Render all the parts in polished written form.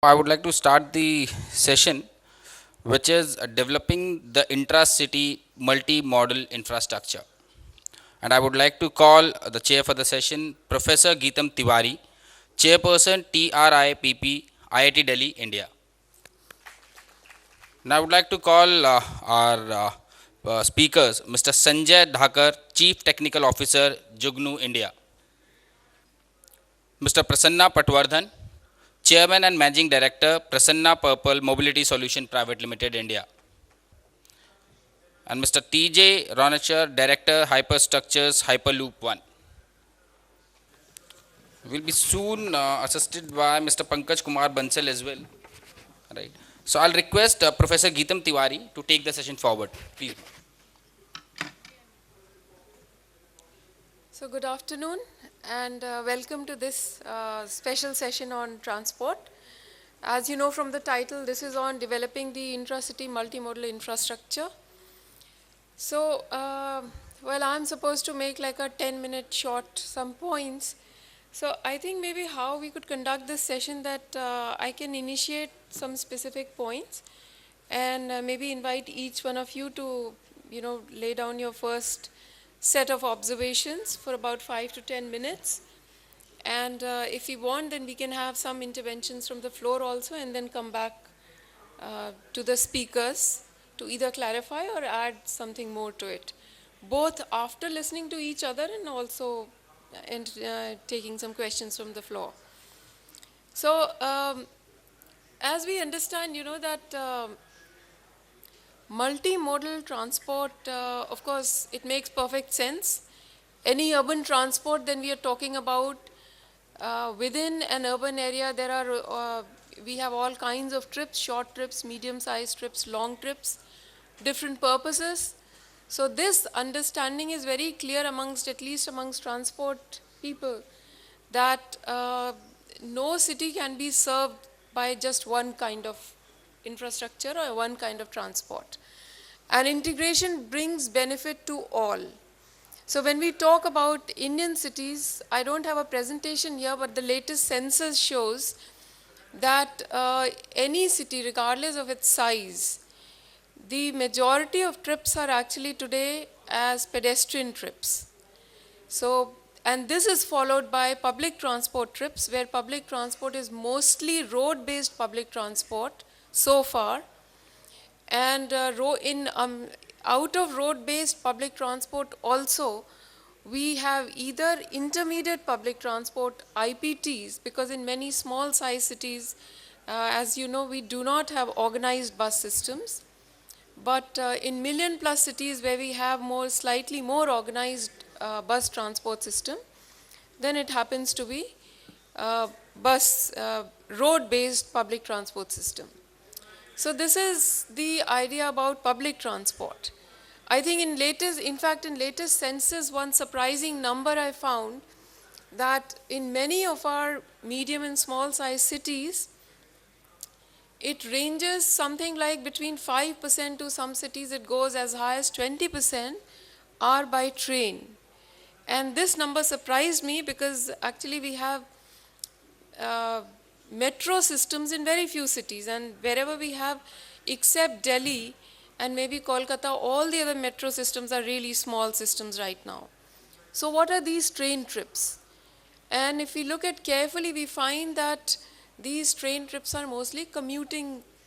I would like to start the session, which is developing the intra-city multimodal infrastructure. And I would like to call the chair for the session, Professor Geetam Tiwari, Chairperson TRIPP, IIT Delhi, India. And I would like to call our speakers, Mr. Sanjay Dhakar, Chief Technical Officer, Jugnoo, India. Mr. Prasanna Patwardhan, Chairman and Managing Director, Prasanna Purple Mobility Solution Private Limited, India. And Mr. TJ Ronacher, Director, Hyperstructures, Hyperloop 1. Will be soon assisted by Mr. Pankaj Kumar Bansal as well. Right. So I'll request Professor Geetam Tiwari to take the session forward. Please. So good afternoon and welcome to this special session on transport. As you know from the title, this is on developing the intra-city multimodal infrastructure. So, well, I'm supposed to make like a 10-minute short, some points. So I think maybe how we could conduct this session that I can initiate some specific points and maybe invite each one of you to, lay down your first set of observations for about 5 to 10 minutes. And if we want, then we can have some interventions from the floor also and then come back to the speakers to either clarify or add something more to it, both after listening to each other and also taking some questions from the floor. So as we understand, that multimodal transport, of course, it makes perfect sense. Any urban transport, then we are talking about within an urban area, there are, we have all kinds of trips, short trips, medium-sized trips, long trips, different purposes. So this understanding is very clear at least amongst transport people, that no city can be served by just one kind of infrastructure or one kind of transport. And integration brings benefit to all. So when we talk about Indian cities, I don't have a presentation here, but the latest census shows that any city, regardless of its size, the majority of trips are actually today as pedestrian trips. So, and this is followed by public transport trips, where public transport is mostly road-based public transport so far. And out of road-based public transport also, we have either intermediate public transport, IPTs, because in many small size cities, as you know, we do not have organized bus systems. But in million plus cities where we have slightly more organized bus transport system, then it happens to be road-based public transport system. So this is the idea about public transport. I think in latest census, one surprising number I found, that in many of our medium and small size cities, it ranges something like between 5% to some cities it goes as high as 20% are by train. And this number surprised me because actually we have metro systems in very few cities, and wherever we have, except Delhi and maybe Kolkata, all the other metro systems are really small systems right now. So what are these train trips? And if we look at carefully, we find that these train trips are mostly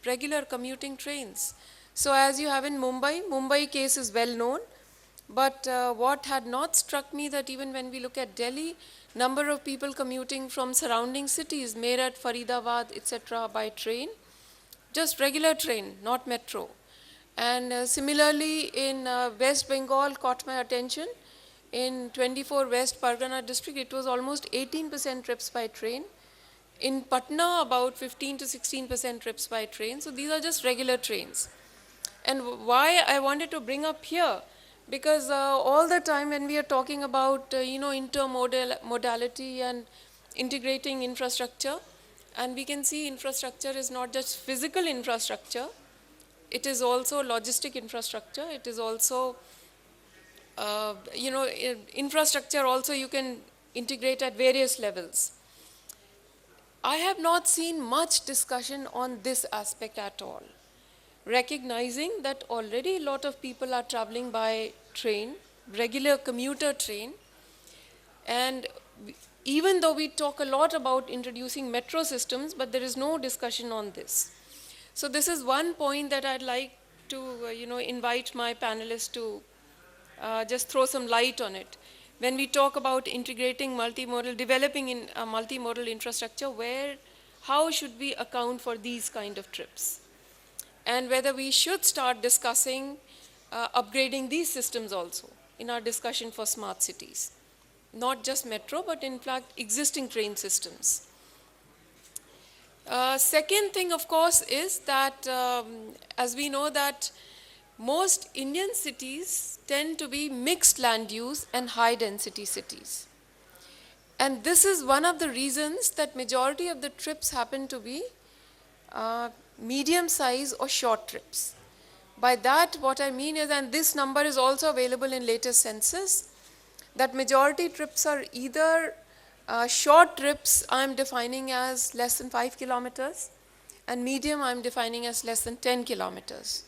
regular commuting trains. So as you have in Mumbai case is well known, but what had not struck me that even when we look at Delhi, number of people commuting from surrounding cities, Meerut, Faridabad, etc. by train, just regular train, not metro. And similarly in West Bengal caught my attention. In 24 West Pargana district, it was almost 18% trips by train. In Patna, about 15 to 16% trips by train. So these are just regular trains. And why I wanted to bring up here, because all the time when we are talking about, intermodality and integrating infrastructure, and we can see infrastructure is not just physical infrastructure, it is also logistic infrastructure, it is also, infrastructure also you can integrate at various levels. I have not seen much discussion on this aspect at all, recognizing that already a lot of people are traveling by train, regular commuter train, and even though we talk a lot about introducing metro systems, but there is no discussion on this. So this is one point that I'd like to invite my panelists to just throw some light on it. When we talk about integrating multimodal, developing in a multimodal infrastructure, how should we account for these kind of trips? And whether we should start discussing upgrading these systems also in our discussion for smart cities. Not just metro, but in fact existing train systems. Second thing, of course, is that as we know that most Indian cities tend to be mixed land use and high density cities. And this is one of the reasons that majority of the trips happen to be medium size or short trips. By that, what I mean is, and this number is also available in latest census, that majority trips are either short trips I'm defining as less than 5 kilometers, and medium I'm defining as less than 10 kilometers.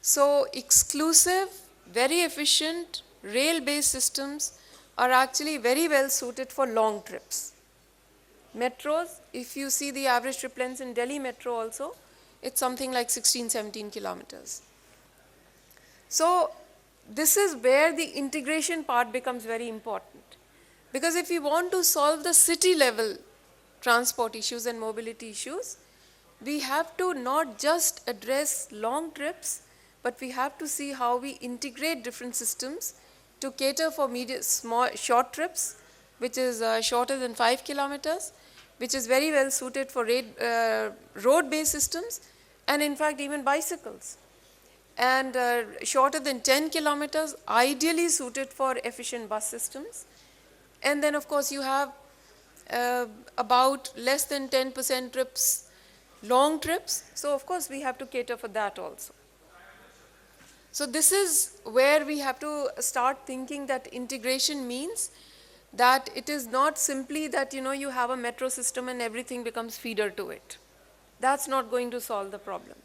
So exclusive, very efficient rail-based systems are actually very well suited for long trips. Metros, if you see the average trip lengths in Delhi metro also, it's something like 16, 17 kilometers. So this is where the integration part becomes very important. Because if we want to solve the city level transport issues and mobility issues, we have to not just address long trips, but we have to see how we integrate different systems to cater for short trips, which is shorter than 5 kilometers, which is very well suited for road-based systems, and in fact even bicycles. And shorter than 10 kilometers, ideally suited for efficient bus systems. And then of course you have about less than 10% trips, long trips. So of course we have to cater for that also. So this is where we have to start thinking that integration means that it is not simply that you have a metro system and everything becomes feeder to it. That's not going to solve the problem.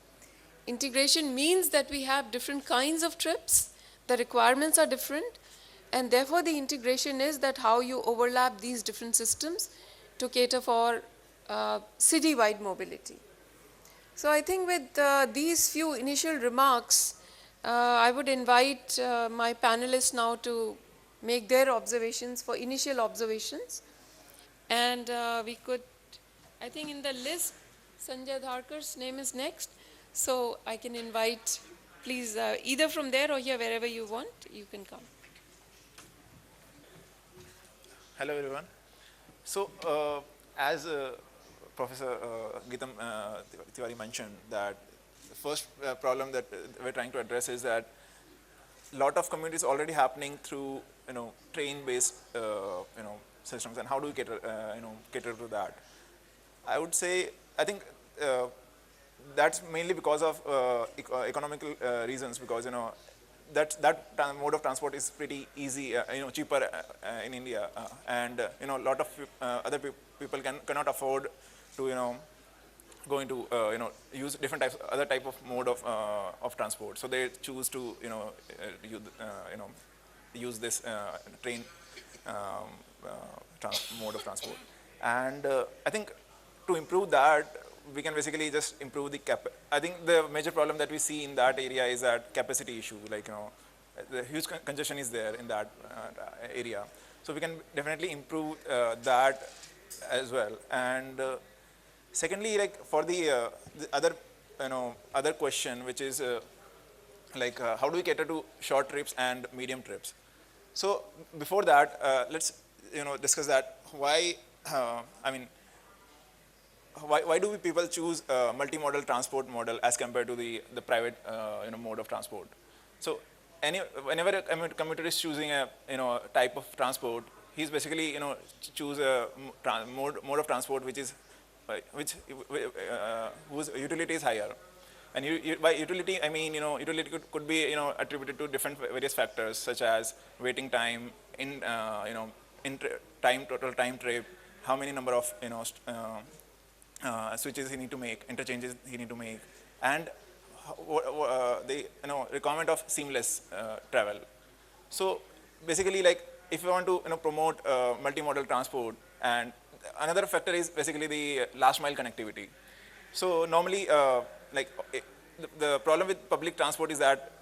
Integration means that we have different kinds of trips, the requirements are different, and therefore the integration is that how you overlap these different systems to cater for city-wide mobility. So I think with these few initial remarks, I would invite my panelists now to make their observations for initial observations. And we could, I think in the list, Sanjay Dhakar's name is next. So I can invite, please, either from there or here, wherever you want, you can come. Hello everyone. So as Professor Geetam Tiwari mentioned, that the first problem that we're trying to address is that a lot of commute is already happening through train-based systems, and how do we cater to that? I would say I think that's mainly because of economical reasons, because that mode of transport is pretty easy, cheaper in India, and a lot of other people cannot afford to go into use different other type of mode of transport. So they choose to use this train mode of transport. And I think to improve that, we can basically just improve the I think the major problem that we see in that area is that capacity issue, like the huge congestion is there in that area. So we can definitely improve that as well. And secondly, like for the other question, which is how do we cater to short trips and medium trips? So before that, let's discuss that why why do people choose multimodal transport model as compared to the private mode of transport? So whenever a commuter is choosing a type of transport, he's basically choose a mode of transport whose utility is higher. And by utility, I mean utility could be attributed to different various factors, such as waiting time, total time trip, how many number of, switches he need to make, interchanges he need to make, and the requirement of seamless travel. So basically, like if you want to promote multimodal transport, and another factor is basically the last mile connectivity. So normally, the problem with public transport is that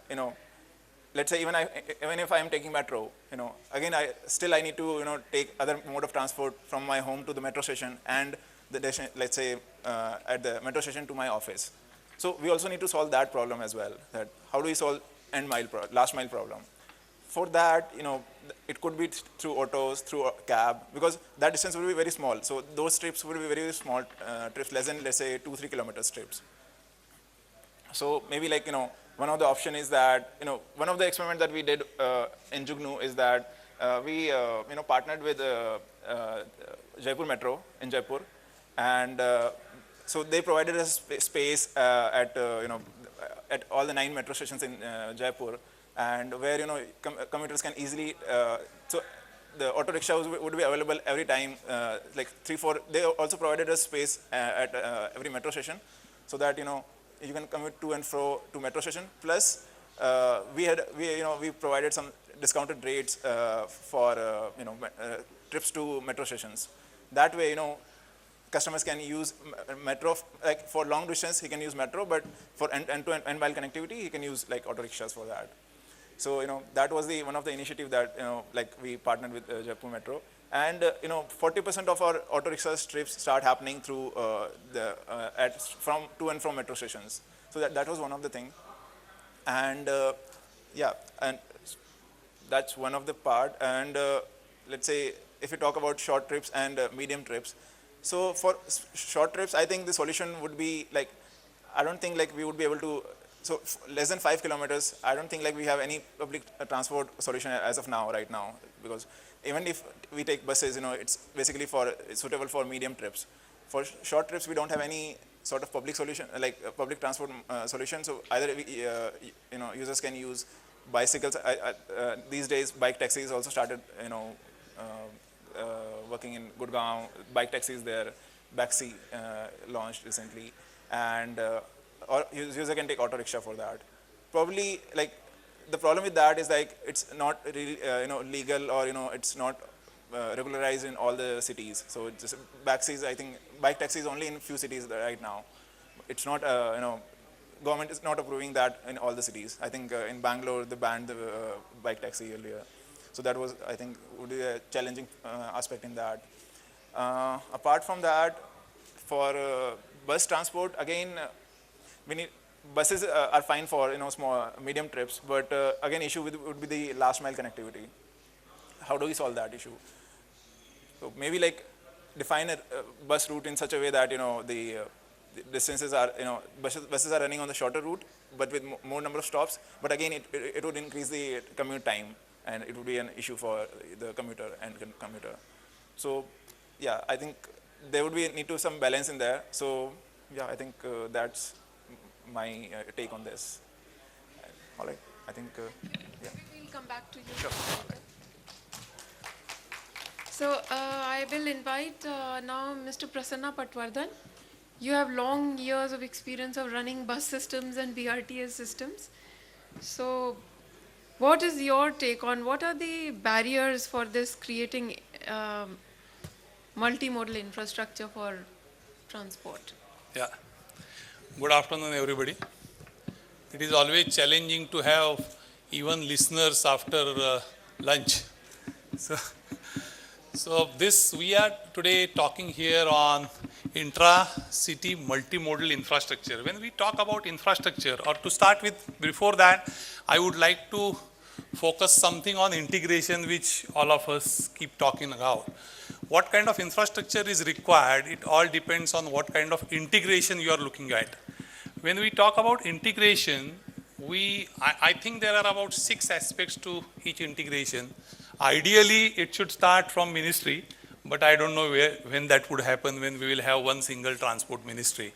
let's say even if I am taking metro, again I need to take other mode of transport from my home to the metro station, and let's say at the metro station to my office. So we also need to solve that problem as well. That how do we solve last mile problem? For that, it could be through autos, through a cab, because that distance will be very small. So those trips will be very small trips, less than let's say 2-3 kilometers trips. So maybe like one of the option is that one of the experiments that we did in Jugnoo is that we partnered with Jaipur Metro in Jaipur, and so they provided us space at at all the 9 metro stations in Jaipur, and where commuters can easily so the auto rickshaws would be available every time, like 3-4. They also provided us space at every metro station, so that you can commute to and fro to metro station. Plus, we provided some discounted rates for trips to metro stations. That way, customers can use metro, like for long distance he can use metro, but for end-to-end mile connectivity he can use like auto rickshaws for that. So that was the one of the initiative that like we partnered with Jaipur Metro, and 40% of our auto rickshaws trips start happening through from to and from metro stations. So that was one of the thing, and yeah, and that's one of the part. And let's say if you talk about short trips and medium trips, so for short trips, I think the solution would be like, I don't think like we would be able to. So less than 5 kilometers, I don't think like we have any public transport solution as of now, right now, because even if we take buses, it's basically suitable for medium trips. For short trips, we don't have any sort of public solution, like public transport solution. So either users can use bicycles. These days, bike taxis also started, working in Gurgaon. Bike taxis there, Baxi launched recently, and or user can take auto rickshaw for that. Probably like the problem with that is like it's not really legal, or it's not regularized in all the cities. So it's just Baxis, I think bike taxis only in few cities right now. It's not government is not approving that in all the cities. I think in Bangalore they banned the bike taxi earlier. So that was, I think, would be a challenging aspect in that. Apart from that, for bus transport, again, we need buses are fine for small medium trips, but again issue would be the last mile connectivity. How do we solve that issue? So maybe like define a bus route in such a way that the distances are buses are running on the shorter route, but with more number of stops. But again, it would increase the commute time, and it would be an issue for the commuter and commuter. So yeah, I think there would be need to some balance in there. So yeah, I think that's my take on this. All right, I think yeah. We'll come back to you. Sure. So I will invite now Mr. Prasanna Patwardhan. You have long years of experience of running bus systems and BRTS systems. So what is your take on what are the barriers for this creating multimodal infrastructure for transport? Yeah. Good afternoon, everybody. It is always challenging to have even listeners after lunch. So this, we are today talking here on intra-city multimodal infrastructure. When we talk about infrastructure, or to start with, before that, I would like to focus something on integration, which all of us keep talking about. What kind of infrastructure is required, it all depends on what kind of integration you are looking at. When we talk about integration, I think there are about 6 aspects to each integration. Ideally, it should start from ministry, but I don't know when that would happen, when we will have one single transport ministry.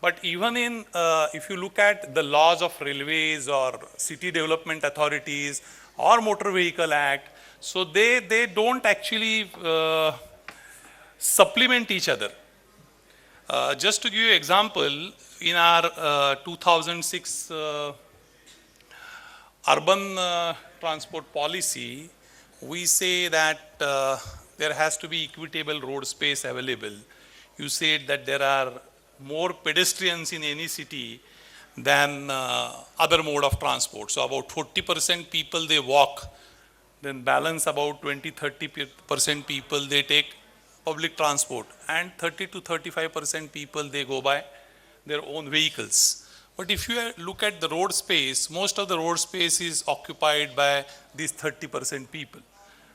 But even in, if you look at the laws of railways or city development authorities or motor vehicle act, so they don't actually supplement each other. Just to give you an example, in our 2006 urban transport policy, we say that there has to be equitable road space available. You said that there are more pedestrians in any city than other mode of transport. So about 40% people they walk, then balance about 20-30% people they take public transport, and 30 to 35% people they go by their own vehicles. But if you look at the road space, most of the road space is occupied by these 30% people.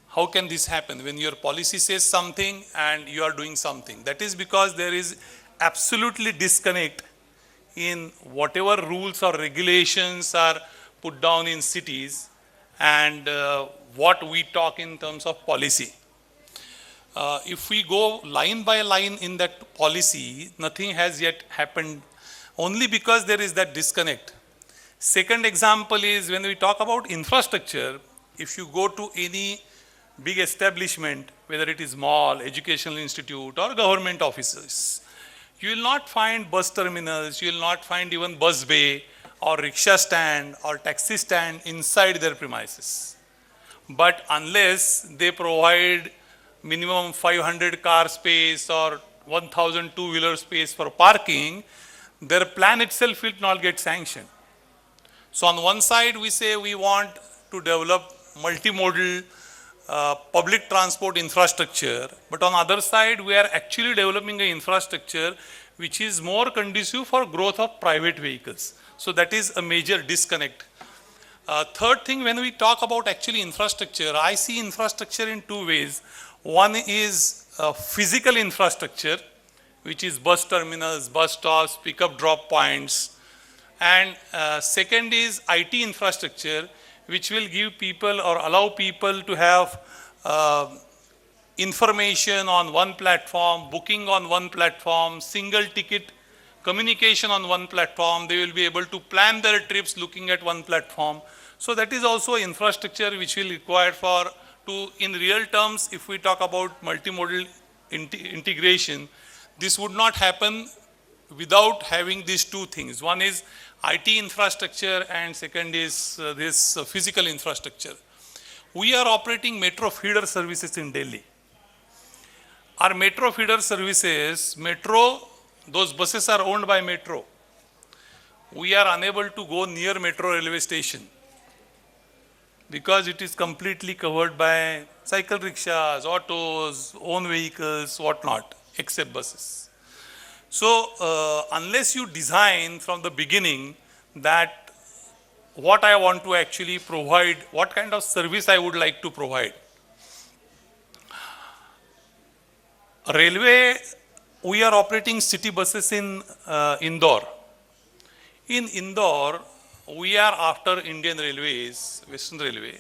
How can this happen when your policy says something and you are doing something? That is because there is absolutely disconnect in whatever rules or regulations are put down in cities and what we talk in terms of policy. If we go line by line in that policy, nothing has yet happened only because there is that disconnect. Second example is when we talk about infrastructure, if you go to any big establishment, whether it is mall, educational institute or government offices, you will not find bus terminals, you will not find even bus bay or rickshaw stand or taxi stand inside their premises. But unless they provide minimum 500 car space or 1000 two-wheeler space for parking, their plan itself will not get sanctioned. So on one side we say we want to develop multimodal public transport infrastructure, but on the other side we are actually developing an infrastructure which is more conducive for growth of private vehicles. So that is a major disconnect. Third thing, when we talk about actually infrastructure, I see infrastructure in two ways. One is physical infrastructure, which is bus terminals, bus stops, pick-up drop points. And second is IT infrastructure, which will give people or allow people to have information on one platform, booking on one platform, single ticket communication on one platform. They will be able to plan their trips looking at one platform. So that is also infrastructure which will require for to, in real terms, if we talk about multimodal integration, this would not happen without having these two things. One is IT infrastructure and second is this physical infrastructure. We are operating metro feeder services in Delhi. Our metro feeder services, those buses are owned by metro. We are unable to go near metro railway station because it is completely covered by cycle rickshaws, autos, own vehicles, whatnot, except buses. So unless you design from the beginning that what I want to actually provide, what kind of service I would like to provide. Railway, we are operating city buses in Indore. In Indore, we are after Indian Railways, Western Railway,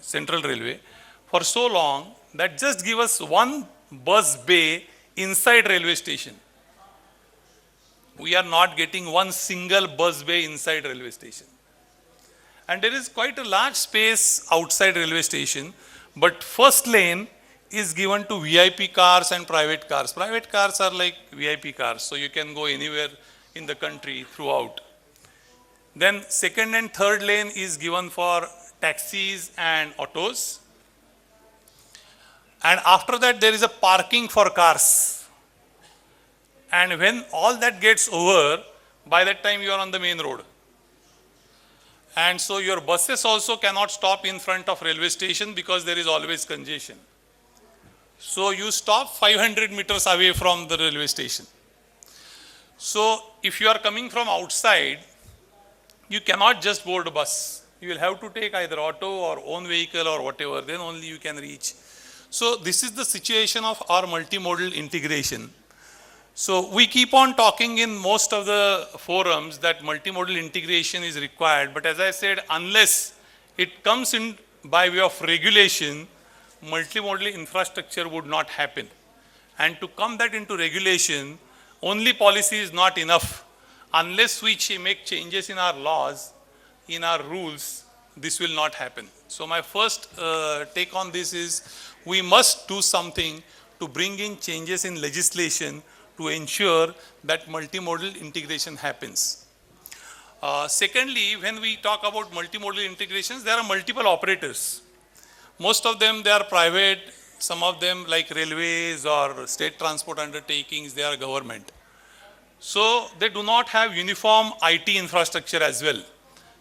Central Railway, for so long that just give us one bus bay inside railway station. We are not getting one single bus bay inside railway station. And there is quite a large space outside railway station, but first lane is given to VIP cars and private cars. Private cars are like VIP cars, so you can go anywhere in the country throughout. Then second and third lane is given for taxis and autos. And after that there is a parking for cars. And when all that gets over, by that time you are on the main road. And so your buses also cannot stop in front of railway station because there is always congestion. So you stop 500 meters away from the railway station. So if you are coming from outside, you cannot just board a bus. You will have to take either auto or own vehicle or whatever, then only you can reach. So this is the situation of our multimodal integration. So we keep on talking in most of the forums that multimodal integration is required, but as I said, unless it comes in by way of regulation, multimodal infrastructure would not happen. And to come that into regulation, only policy is not enough. Unless we make changes in our laws, in our rules, this will not happen. So my first take on this is we must do something to bring in changes in legislation to ensure that multimodal integration happens. Secondly, when we talk about multimodal integrations, there are multiple operators. Most of them, they are private. Some of them, like railways or state transport undertakings, they are government. So they do not have uniform IT infrastructure as well.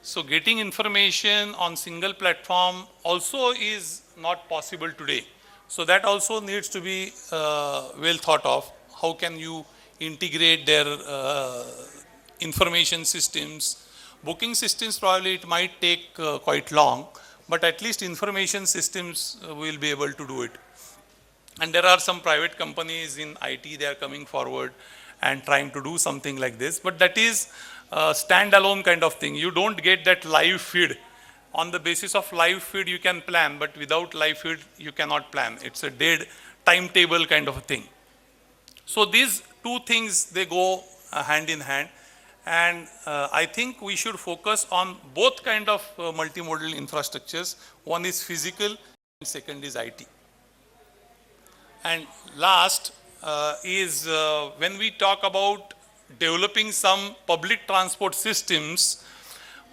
So getting information on single platform also is not possible today. So that also needs to be well thought of. How can you integrate their information systems? Booking systems, probably it might take quite long, but at least information systems will be able to do it. And there are some private companies in IT, they are coming forward and trying to do something like this, but that is a standalone kind of thing. You don't get that live feed. On the basis of live feed, you can plan, but without live feed, you cannot plan. It's a dead timetable kind of a thing. So these two things, they go hand in hand. And I think we should focus on both kind of multimodal infrastructures. One is physical, and second is IT. And last is when we talk about developing some public transport systems,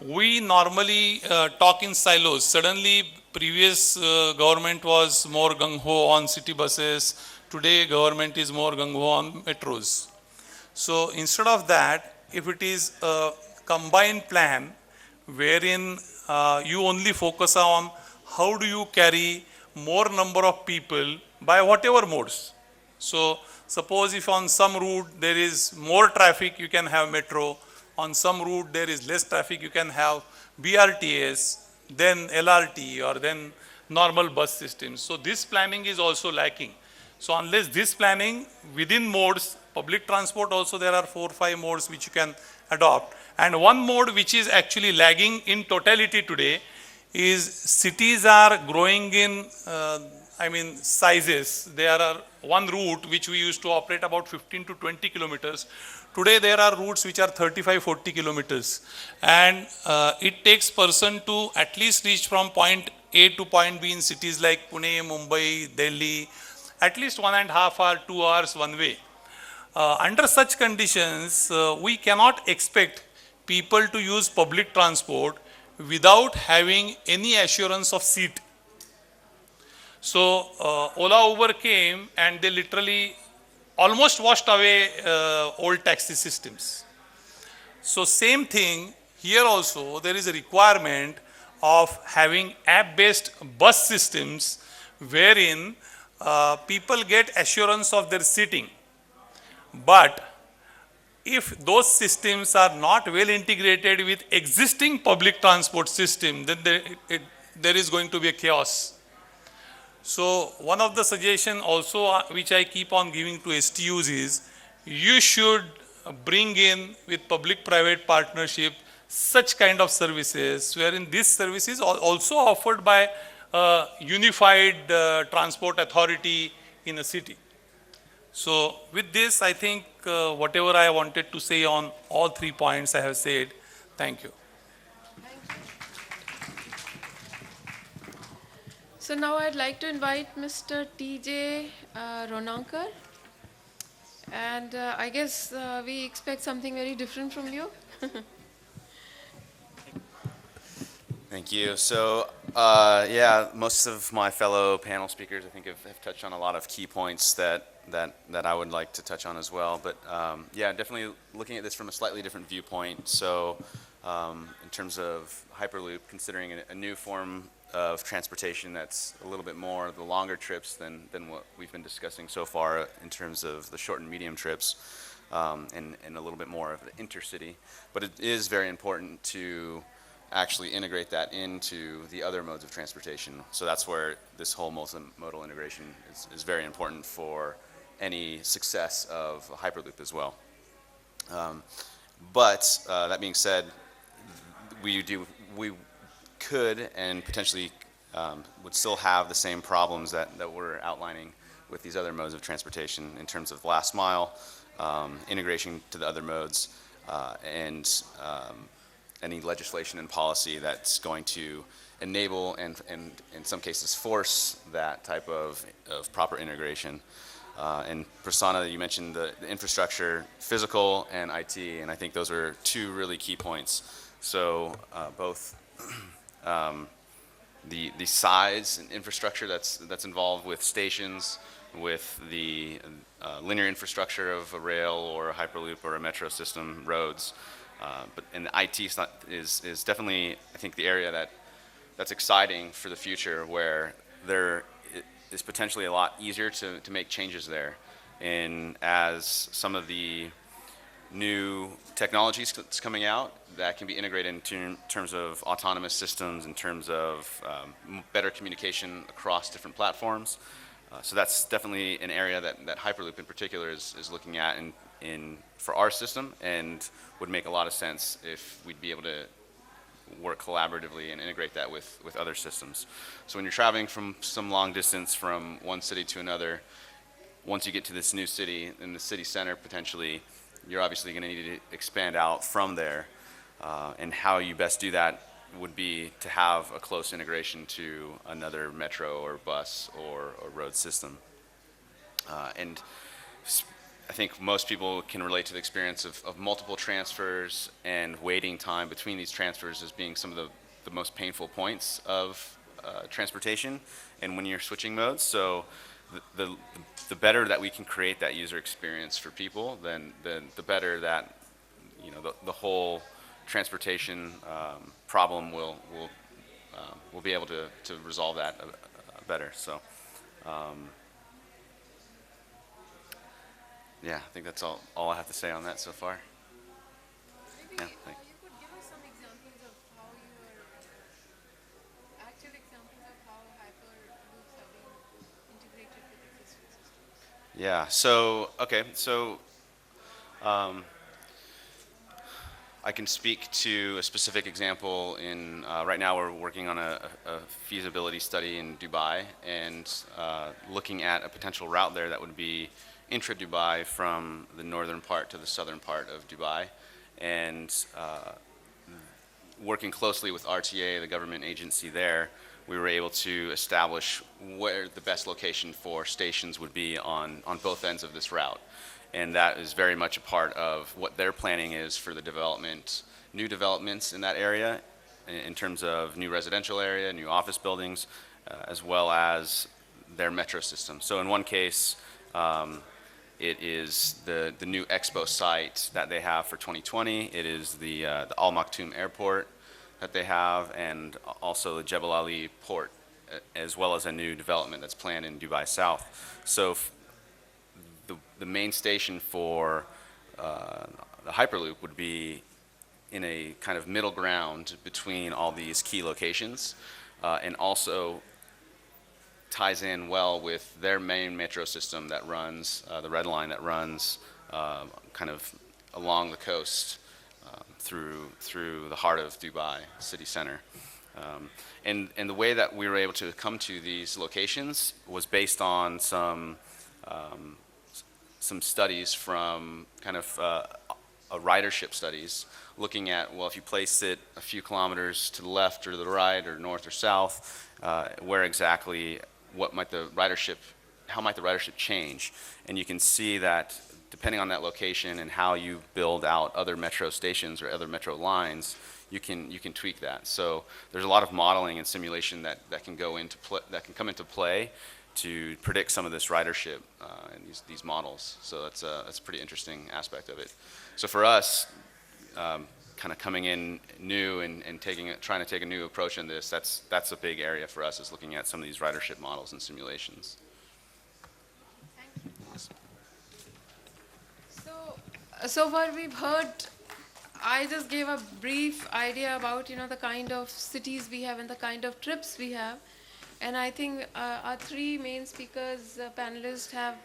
we normally talk in silos. Suddenly, previous government was more gung-ho on city buses. Today, government is more gung-ho on metros. So instead of that, if it is a combined plan wherein you only focus on how do you carry more number of people by whatever modes. So suppose if on some route there is more traffic, you can have metro. On some route there is less traffic, you can have BRTS, then LRT, or then normal bus systems. So this planning is also lacking. So unless this planning within modes, public transport also there are 4 or 5 modes which you can adopt. And one mode which is actually lagging in totality today is cities are growing in sizes. There are one route which we used to operate about 15 to 20 kilometers. Today there are routes which are 35, 40 kilometers. And it takes person to at least reach from point A to point B in cities like Pune, Mumbai, Delhi, at least 1.5 hours, 2 hours one way. Under such conditions, we cannot expect people to use public transport without having any assurance of seat. So Ola, Uber came and they literally almost washed away old taxi systems. So same thing here also, there is a requirement of having app-based bus systems wherein people get assurance of their seating. But if those systems are not well integrated with existing public transport system, then there is going to be a chaos. So one of the suggestions also which I keep on giving to STUs is you should bring in with public-private partnership such kind of services wherein these services are also offered by a unified transport authority in a city. So with this, I think whatever I wanted to say on all 3 points I have said. Thank you. So now I'd like to invite Mr. TJ Ronacher. And I guess we expect something very different from you. Thank you. So, yeah, most of my fellow panel speakers, I think, have touched on a lot of key points that I would like to touch on as well. But yeah, definitely looking at this from a slightly different viewpoint. So, in terms of Hyperloop, considering a new form of transportation that's a little bit more the longer trips than what we've been discussing so far in terms of the short and medium trips, and a little bit more of the Intra-City. But it is very important to actually integrate that into the other modes of transportation. So that's where this whole multimodal integration is very important for any success of Hyperloop as well. But that being said, we could and potentially would still have the same problems that we're outlining with these other modes of transportation in terms of last mile, integration to the other modes, and any legislation and policy that's going to enable and in some cases force that type of proper integration. And Prasanna, you mentioned the infrastructure, physical and IT, and I think those are two really key points. So both the size and infrastructure that's involved with stations, with the linear infrastructure of a rail or a Hyperloop or a metro system, roads. And the IT is definitely, I think, the area that's exciting for the future, where there is potentially a lot easier to make changes there. And as some of the new technologies that's coming out that can be integrated in terms of autonomous systems, in terms of better communication across different platforms. So that's definitely an area that Hyperloop in particular is looking at for our system, and would make a lot of sense if we'd be able to work collaboratively and integrate that with other systems. So when you're traveling from some long distance from one city to another, once you get to this new city, in the city center potentially, you're obviously going to need to expand out from there. And how you best do that would be to have a close integration to another metro or bus or road system. And I think most people can relate to the experience of multiple transfers and waiting time between these transfers as being some of the most painful points of transportation and when you're switching modes. So the better that we can create that user experience for people, then the better that, you know, the whole transportation problem will be able to resolve that better. So yeah, I think that's all I have to say on that so far. Maybe Yeah, thank you. you could give us some examples of how actual examples of how Hyperloops are being integrated with existing systems. Yeah, so, okay, so I can speak to a specific example in, right now we're working on a feasibility study in Dubai, and looking at a potential route there that would be intra-Dubai from the northern part to the southern part of Dubai, and working closely with RTA, the government agency there, we were able to establish where the best location for stations would be on both ends of this route. And that is very much a part of what their planning is for the development, new developments in that area, in terms of new residential area, new office buildings, as well as their metro system. So in one case, it is the new expo site that they have for 2020. It is the Al Maktoum Airport that they have, and also the Jebel Ali Port, as well as a new development that's planned in Dubai South. So the main station for the Hyperloop would be in a kind of middle ground between all these key locations, and also ties in well with their main metro system that runs, the Red Line that runs kind of along the coast through the heart of Dubai city center. And the way that we were able to come to these locations was based on some studies from kind of ridership studies, looking at, well, if you place it a few kilometers to the left or to the right or north or south, where exactly, how might the ridership change? And you can see that depending on that location and how you build out other metro stations or other metro lines, you can tweak that. So there's a lot of modeling and simulation that can come into play to predict some of this ridership in these models. So that's a pretty interesting aspect of it. So for us, kind of coming in new and trying to take a new approach in this, that's a big area for us, is looking at some of these ridership models and simulations. Thank you. So far we've heard, I just gave a brief idea about, the kind of cities we have and the kind of trips we have. And I think our three main speakers, panelists, have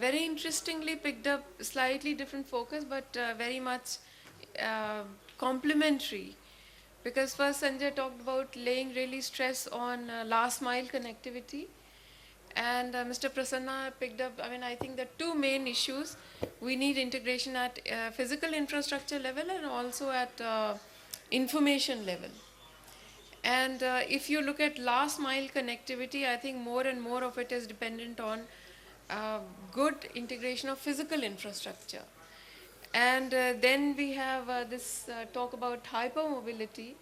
very interestingly picked up slightly different focus, but very much complementary. Because first Sanjay talked about laying really stress on last mile connectivity. And Mr. Prasanna picked up, I think the two main issues, we need integration at physical infrastructure level and also at information level. And if you look at last mile connectivity, I think more and more of it is dependent on good integration of physical infrastructure. And then we have this talk about hypermobility.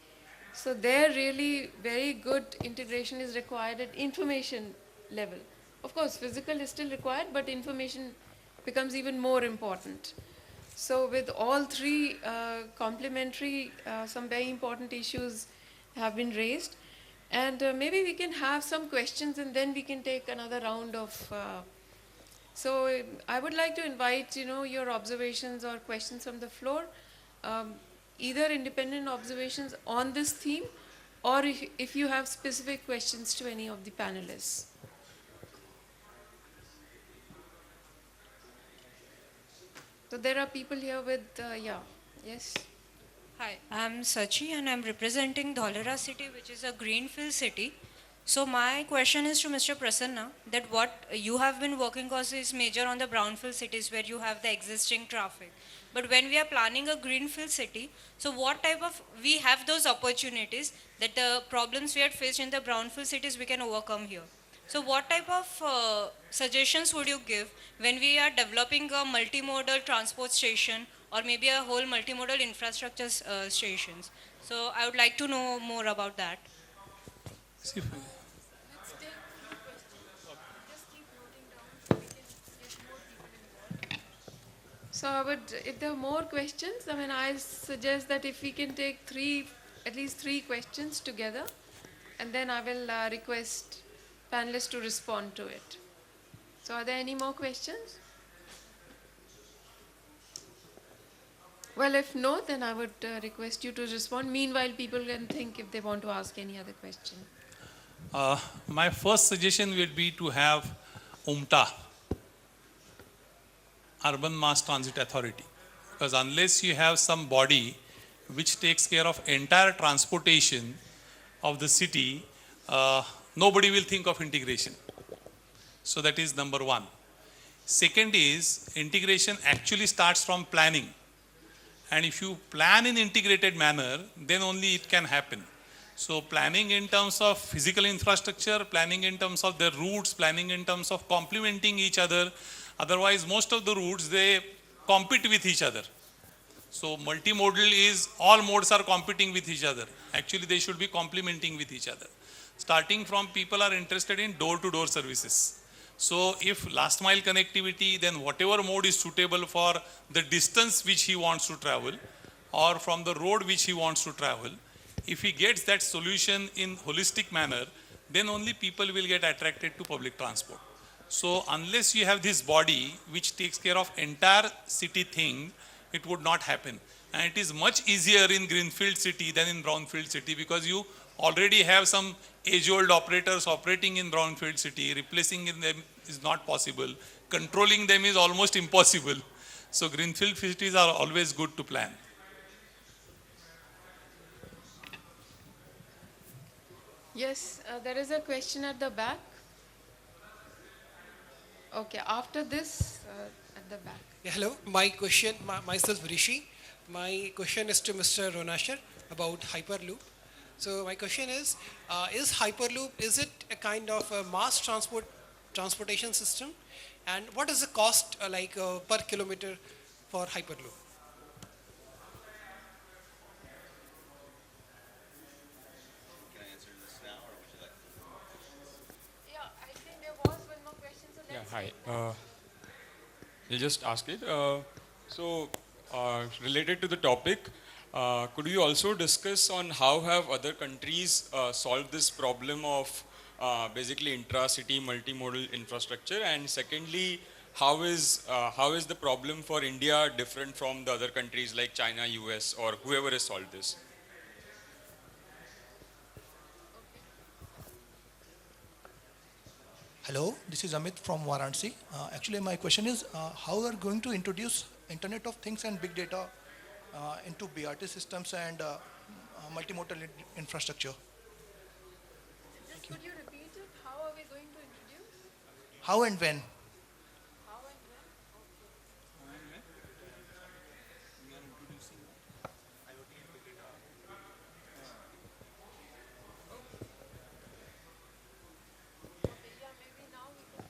So there really very good integration is required at information level. Of course, physical is still required, but information becomes even more important. So with all three complementary, some very important issues have been raised. And maybe we can have some questions and then we can take another round of so I would like to invite, your observations or questions from the floor, either independent observations on this theme, or if you have specific questions to any of the panelists. So there are people here with, yes. Hi, I'm Sachi and I'm representing Dholera city, which is a greenfield city. So my question is to Mr. Prasanna, that what you have been working on is major on the brownfield cities where you have the existing traffic. But when we are planning a greenfield city, so what type of, we have those opportunities that the problems we had faced in the brownfield cities we can overcome here. So what type of suggestions would you give when we are developing a multimodal transport station or maybe a whole multimodal infrastructure stations? So I would like to know more about that. See, Let's take few questions. Just keep noting down so we can get more people involved. So I would, if there are more questions, I suggest that if we can take at least three questions together, and then I will request panelists to respond to it. So are there any more questions? Well, if no, then I would request you to respond. Meanwhile, people can think if they want to ask any other question. my first suggestion would be to have UMTA, Urban Mass Transit Authority, because unless you have some body which takes care of entire transportation of the city, nobody will think of integration. So that is number one. Second is, integration actually starts from planning. And if you plan in integrated manner, then only it can happen. So planning in terms of physical infrastructure, planning in terms of the routes, planning in terms of complementing each other. Otherwise, most of the routes, they compete with each other. So multimodal is, all modes are competing with each other. Actually, they should be complementing with each other. Starting from, people are interested in door-to-door services. So if last mile connectivity, then whatever mode is suitable for the distance which he wants to travel, or from the road which he wants to travel, if he gets that solution in holistic manner, then only people will get attracted to public transport. So unless you have this body which takes care of entire city thing, it would not happen. And it is much easier in greenfield city than in brownfield city, because you already have some age-old operators operating in brownfield city. Replacing them is not possible. Controlling them is almost impossible. So greenfield cities are always good to plan. Yes, there is a question at the back. Okay, after this, at the back. Yeah, hello, my question, myself Rishi. My question is to Mr. Ronacher about Hyperloop. So my question is Hyperloop, is it a kind of a mass transportation system? And what is the cost per kilometer for Hyperloop? Can I answer this now, or would you like? Yeah, I think there was one more question. So Yeah, let's hi. I'll just ask it. Related to the topic, could you also discuss on how have other countries solved this problem of basically intra-city multimodal infrastructure? And secondly, how is the problem for India different from the other countries like China, US, or whoever has solved this? Hello, this is Amit from Varanasi. Actually, my question is, how are going to introduce Internet of Things and Big Data into BRT systems and multimodal infrastructure? just could you repeat it? How are we going to introduce? How and when? How and when? Okay, yeah, maybe now we can.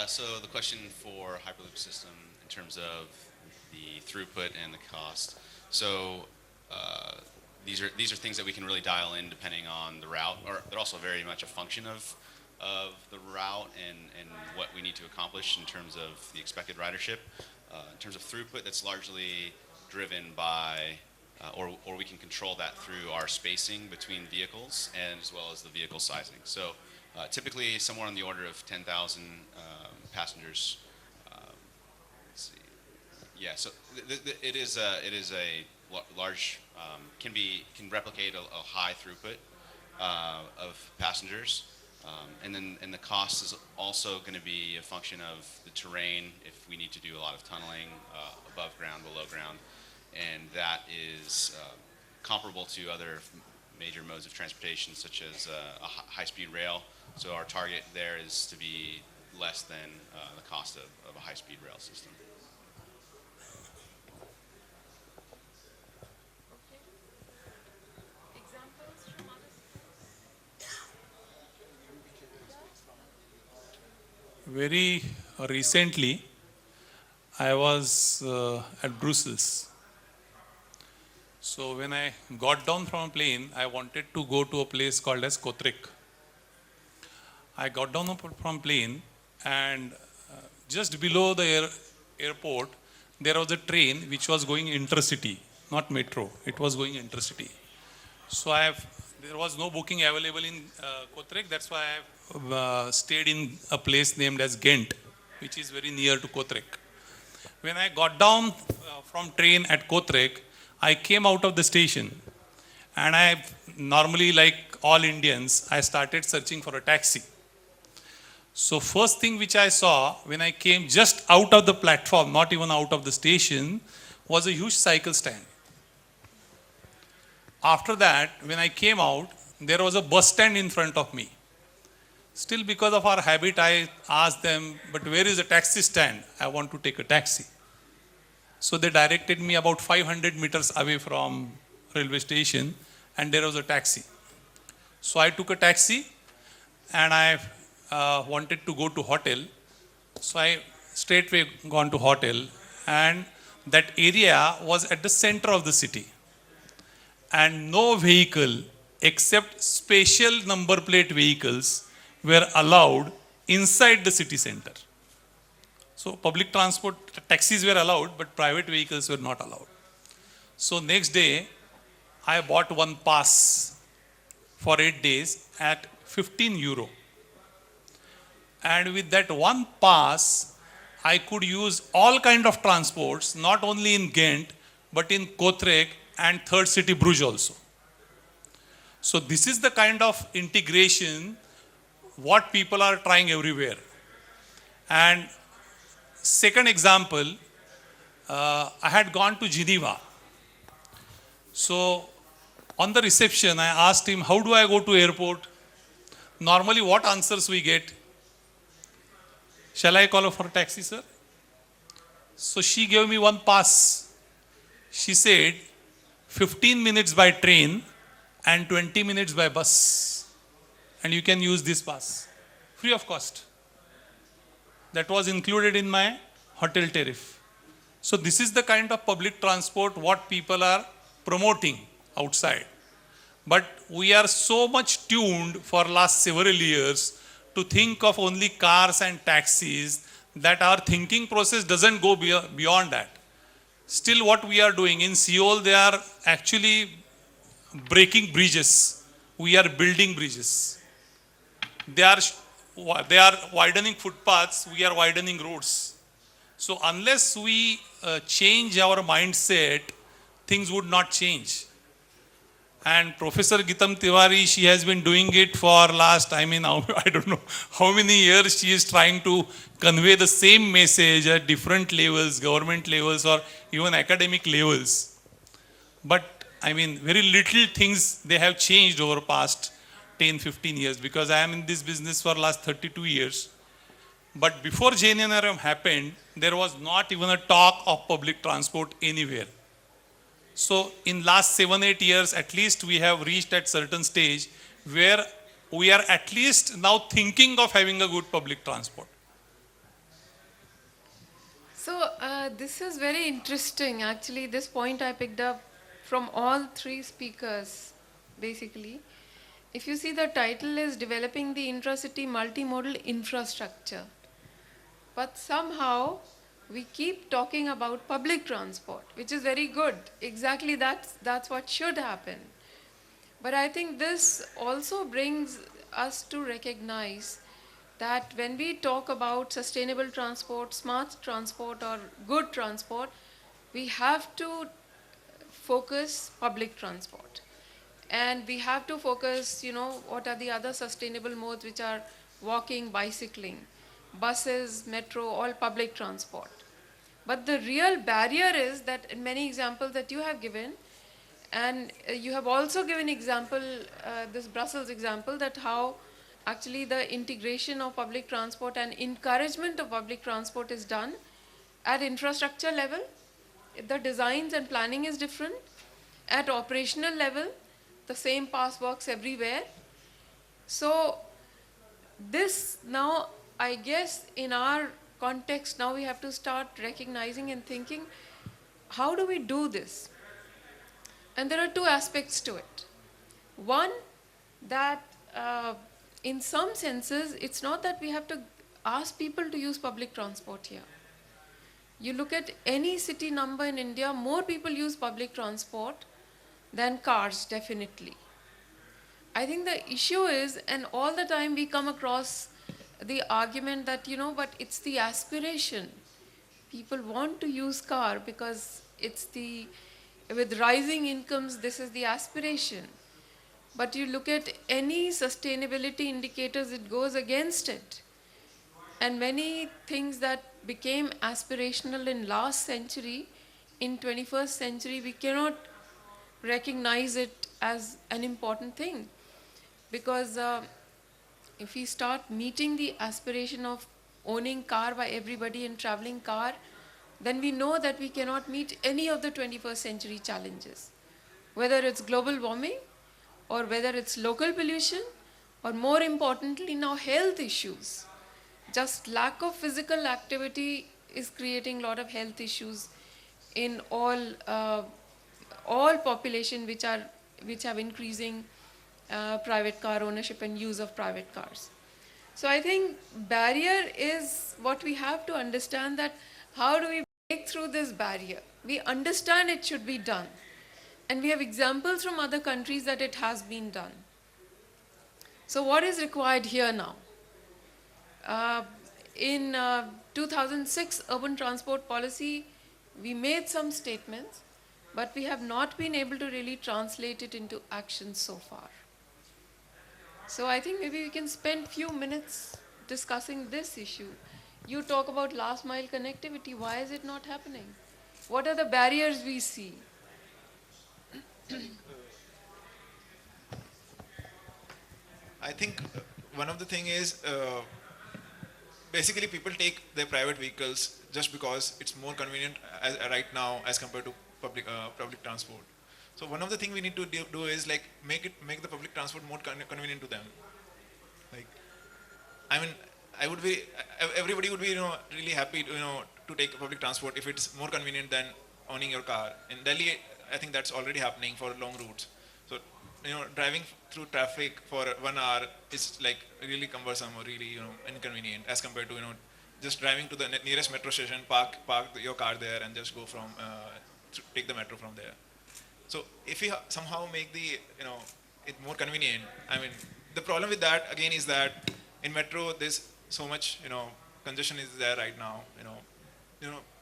So the question for Hyperloop system in terms of the throughput and the cost. So these are things that we can really dial in depending on the route, or they're also very much a function of the route and what we need to accomplish in terms of the expected ridership. In terms of throughput, that's largely driven by, or we can control that through our spacing between vehicles and as well as the vehicle sizing. So typically somewhere on the order of 10,000 passengers. Let's see. Yeah, so it is a large, can replicate a high throughput of passengers. And the cost is also going to be a function of the terrain, if we need to do a lot of tunneling above ground, below ground, and that is comparable to other major modes of transportation, such as a high-speed rail. So our target there is to be less than the cost of a high-speed rail system. Very recently, I was at Brussels. So when I got down from a plane, I wanted to go to a place called as Kortrijk. I got down from plane, and just below the airport, there was a train which was going Intra-City, not metro. It was going Intra-City. So there was no booking available in Kortrijk. That's why I stayed in a place named as Ghent, which is very near to Kortrijk. When I got down from train at Kortrijk, I came out of the station, and I normally, like all Indians, I started searching for a taxi. So first thing which I saw when I came just out of the platform, not even out of the station, was a huge cycle stand. After that, when I came out, there was a bus stand in front of me. Still, because of our habit, I asked them, but where is the taxi stand? I want to take a taxi. So they directed me about 500 meters away from railway station, and there was a taxi. So I took a taxi, and I wanted to go to hotel. So I straightway gone to hotel, and that area was at the center of the city. And no vehicle except special number plate vehicles were allowed inside the city center. So public transport, taxis were allowed, but private vehicles were not allowed. So next day, I bought one pass for 8 days at 15 euro. And with that one pass, I could use all kind of transports, not only in Ghent, but in Kortrijk and third city Bruges also. So this is the kind of integration what people are trying everywhere. And second example, I had gone to Geneva. So on the reception, I asked him, how do I go to airport? Normally, what answers we get? Shall I call for a taxi, sir? So she gave me one pass. She said, 15 minutes by train and 20 minutes by bus. And you can use this pass, free of cost. That was included in my hotel tariff. So this is the kind of public transport what people are promoting outside. But we are so much tuned for last several years to think of only cars and taxis that our thinking process doesn't go beyond that. Still what we are doing in Seoul, they are actually breaking bridges. We are building bridges. They are widening footpaths, we are widening roads. So unless we change our mindset, things would not change. And Professor Geetam Tiwari, she has been doing it for last, I don't know how many years she is trying to convey the same message at different levels, government levels or even academic levels. But very little things they have changed over past 10, 15 years, because I am in this business for last 32 years. But before JNNRM happened, there was not even a talk of public transport anywhere. So in last 7-8 years, at least we have reached at certain stage where we are at least now thinking of having a good public transport. So this is very interesting. Actually, this point I picked up from all three speakers, basically. If you see, the title is Developing the Intra-City Multimodal Infrastructure. But somehow we keep talking about public transport, which is very good. Exactly that's what should happen. But I think this also brings us to recognize that when we talk about sustainable transport, smart transport, or good transport, we have to focus public transport. And we have to focus, what are the other sustainable modes, which are walking, bicycling, buses, metro, all public transport. But the real barrier is that in many examples that you have given, and you have also given example, this Brussels example, that how actually the integration of public transport and encouragement of public transport is done at infrastructure level. The designs and planning is different. At operational level, the same pass works everywhere. So this now, I guess in our context, now we have to start recognizing and thinking, how do we do this? And there are two aspects to it. One, that in some senses, it's not that we have to ask people to use public transport here. You look at any city number in India, more people use public transport than cars, definitely. I think the issue is, and all the time we come across the argument that, but it's the aspiration. People want to use car because with rising incomes, this is the aspiration. But you look at any sustainability indicators, it goes against it. And many things that became aspirational in last century, in 21st century, we cannot recognize it as an important thing. Because if we start meeting the aspiration of owning car by everybody and traveling car, then we know that we cannot meet any of the 21st century challenges. Whether it's global warming, or whether it's local pollution, or more importantly now health issues. Just lack of physical activity is creating a lot of health issues in all population which have increasing private car ownership and use of private cars. So I think barrier is what we have to understand, that how do we break through this barrier? We understand it should be done. And we have examples from other countries that it has been done. So what is required here now? In 2006 urban transport policy, we made some statements, but we have not been able to really translate it into action so far. So I think maybe we can spend few minutes discussing this issue. You talk about last mile connectivity. Why is it not happening? What are the barriers we see? I think one of the thing is basically people take their private vehicles just because it's more convenient right now as compared to public transport. So one of the things we need to do is like make the public transport more convenient to them. Like, I mean, everybody would be really happy to take public transport if it's more convenient than owning your car. In Delhi, I think that's already happening for long routes. So driving through traffic for 1 hour is like really cumbersome or really inconvenient as compared to just driving to the nearest metro station, park your car there, and just go from take the metro from there. So if we somehow make the it more convenient, I mean the problem with that again is that in metro there's so much congestion is there right now.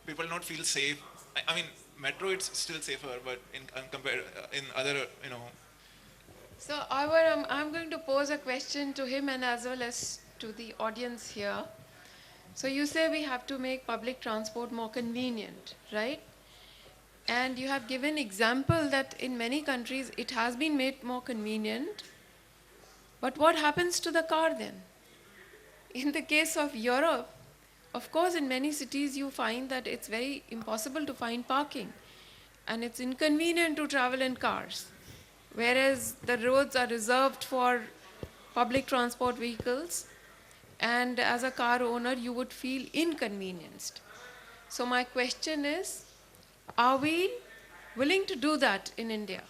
People not feel safe. I mean metro it's still safer, but in other So I'm going to pose a question to him and as well as to the audience here. So you say we have to make public transport more convenient, right? And you have given example that in many countries it has been made more convenient. But what happens to the car then? In the case of Europe, of course in many cities you find that it's very impossible to find parking. And it's inconvenient to travel in cars. Whereas the roads are reserved for public transport vehicles, and as a car owner you would feel inconvenienced. So my question is, are we willing to do that in India?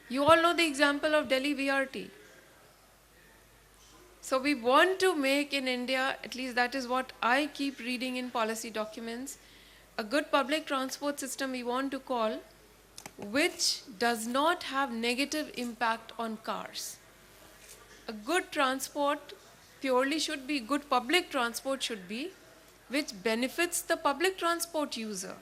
You all know the example of Delhi VRT. So we want to make in India, at least that is what I keep reading in policy documents, a good public transport system we want to call, which does not have negative impact on cars. A good transport purely should be, good public transport should be, which benefits the public transport user.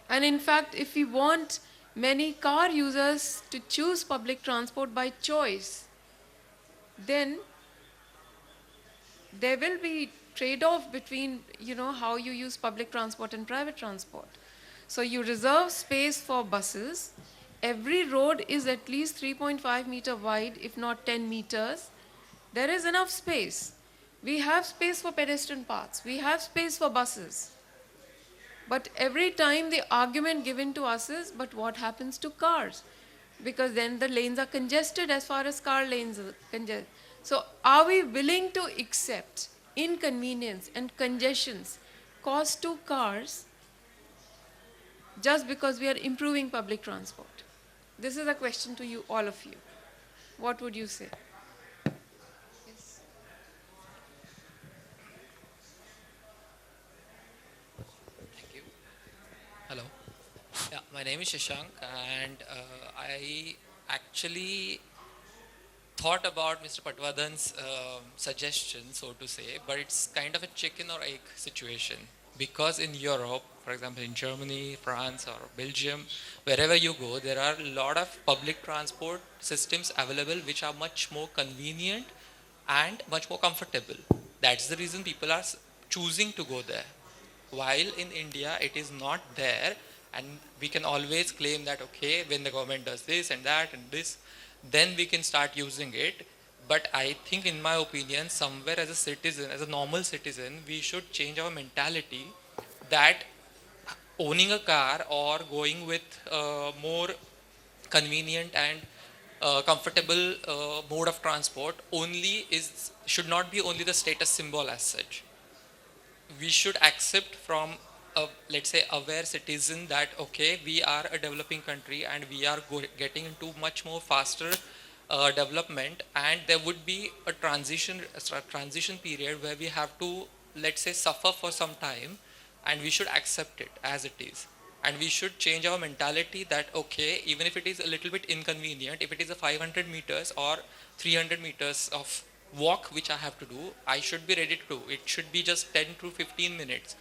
And in fact, if we want many car users to choose public transport by choice, then there will be trade-off between, how you use public transport and private transport. So you reserve space for buses. Every road is at least 3.5 meter wide, if not 10 meters. There is enough space. We have space for pedestrian paths. We have space for buses. But every time the argument given to us is, but what happens to cars? Because then the lanes are congested as far as car lanes are congested. So are we willing to accept inconvenience and congestions caused to cars just because we are improving public transport? This is a question to you, all of you. What would you say? Yes. Thank you. Hello. Yeah, my name is Shashank, and I actually thought about Mr. Patwardhan's suggestion, so to say, but it's kind of a chicken or egg situation. Because in Europe, for example, in Germany, France, or Belgium, wherever you go, there are a lot of public transport systems available which are much more convenient and much more comfortable. That's the reason people are choosing to go there. While in India, it is not there, and we can always claim that, okay, when the government does this and that and this, then we can start using it. But I think, in my opinion, somewhere as a citizen, as a normal citizen, we should change our mentality that owning a car or going with more convenient and comfortable mode of transport should not be only the status symbol as such. We should accept from a, let's say, aware citizen that, okay, we are a developing country and we are getting into much more faster development, and there would be a transition period where we have to, let's say, suffer for some time, and we should accept it as it is. And we should change our mentality that, okay, even if it is a little bit inconvenient, if it is a 500 meters or 300 meters of walk which I have to do, I should be ready to do. It should be just 10 to 15 minutes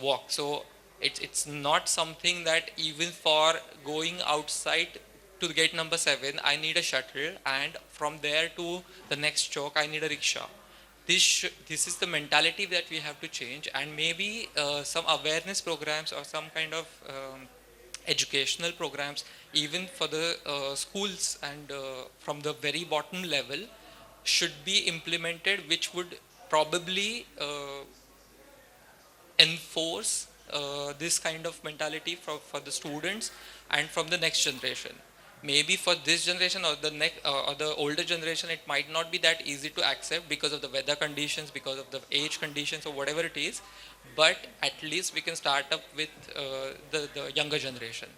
walk. So it's not something that even for going outside to gate number 7, I need a shuttle, and from there to the next chowk, I need a rickshaw. This is the mentality that we have to change, and maybe some awareness programs or some kind of educational programs, even for the schools and from the very bottom level, should be implemented, which would probably enforce this kind of mentality for the students and from the next generation. Maybe for this generation or the next or the older generation, it might not be that easy to accept because of the weather conditions, because of the age conditions, or whatever it is. But at least we can start up with the younger generation.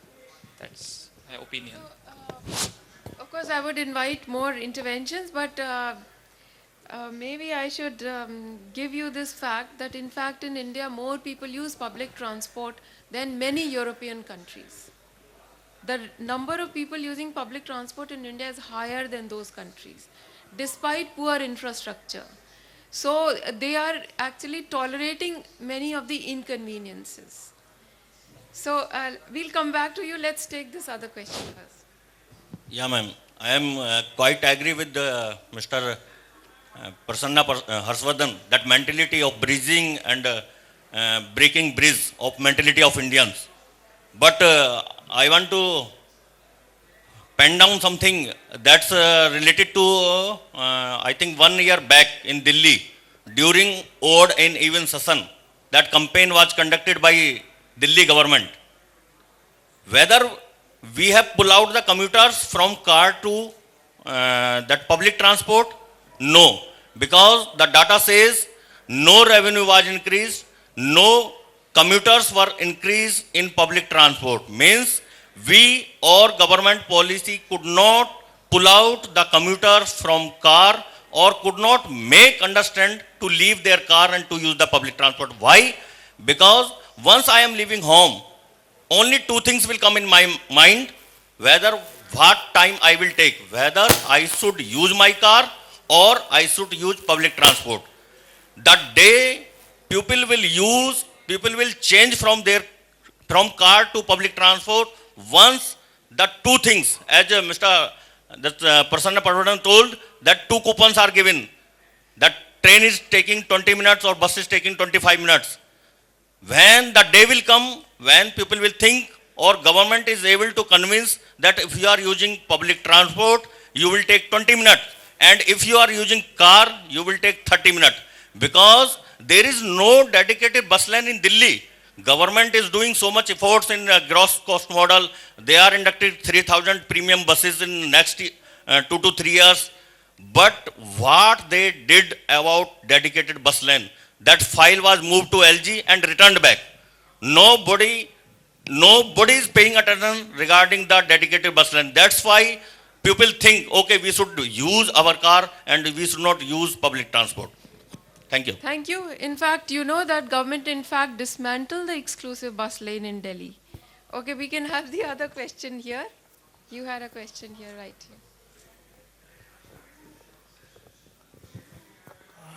That's my opinion. Of course, I would invite more interventions, but maybe I should give you this fact that, in fact, in India, more people use public transport than many European countries. The number of people using public transport in India is higher than those countries, despite poor infrastructure. So they are actually tolerating many of the inconveniences. So we'll come back to you. Let's take this other question first. Yeah, ma'am. I am quite agree with Mr. Prasanna Harshvardhan, that mentality of bridging and breaking bridge of mentality of Indians. But I want to pen down something that's related to, I think 1 year back in Delhi, during odd and even session, that campaign was conducted by Delhi government. Whether we have pulled out the commuters from car to that public transport? No, because the data says no revenue was increased, no commuters were increased in public transport. Means we or government policy could not pull out the commuters from car or could not make understand to leave their car and to use the public transport. Why? Because once I am leaving home, only two things will come in my mind, whether what time I will take, whether I should use my car or I should use public transport. That day people will change from car to public transport once the two things, as Mr. Prasanna Patwardhan told, that two coupons are given. That train is taking 20 minutes or bus is taking 25 minutes. When the day will come, when people will think or government is able to convince that if you are using public transport, you will take 20 minutes. And if you are using car, you will take 30 minutes. Because there is no dedicated bus lane in Delhi. Government is doing so much efforts in gross cost model. They are inducting 3,000 premium buses in next 2 to 3 years. But what they did about dedicated bus lane, that file was moved to LG and returned back. Nobody is paying attention regarding the dedicated bus lane. That's why people think, okay, we should use our car and we should not use public transport. Thank you. Thank you. In fact, you know that government in fact dismantled the exclusive bus lane in Delhi. Okay, we can have the other question here. You had a question here, right here.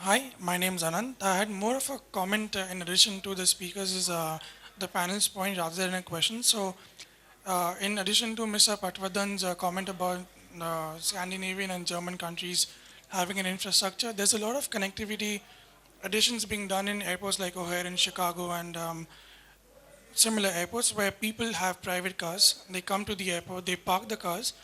Hi, my name is Anand. I had more of a comment in addition to the speakers' the panel's point rather than a question. So, in addition to Mr. Patwardhan's comment about Scandinavian and German countries having an infrastructure, there's a lot of connectivity additions being done in airports like O'Hare in Chicago and similar airports where people have private cars. They come to the airport, they park the cars,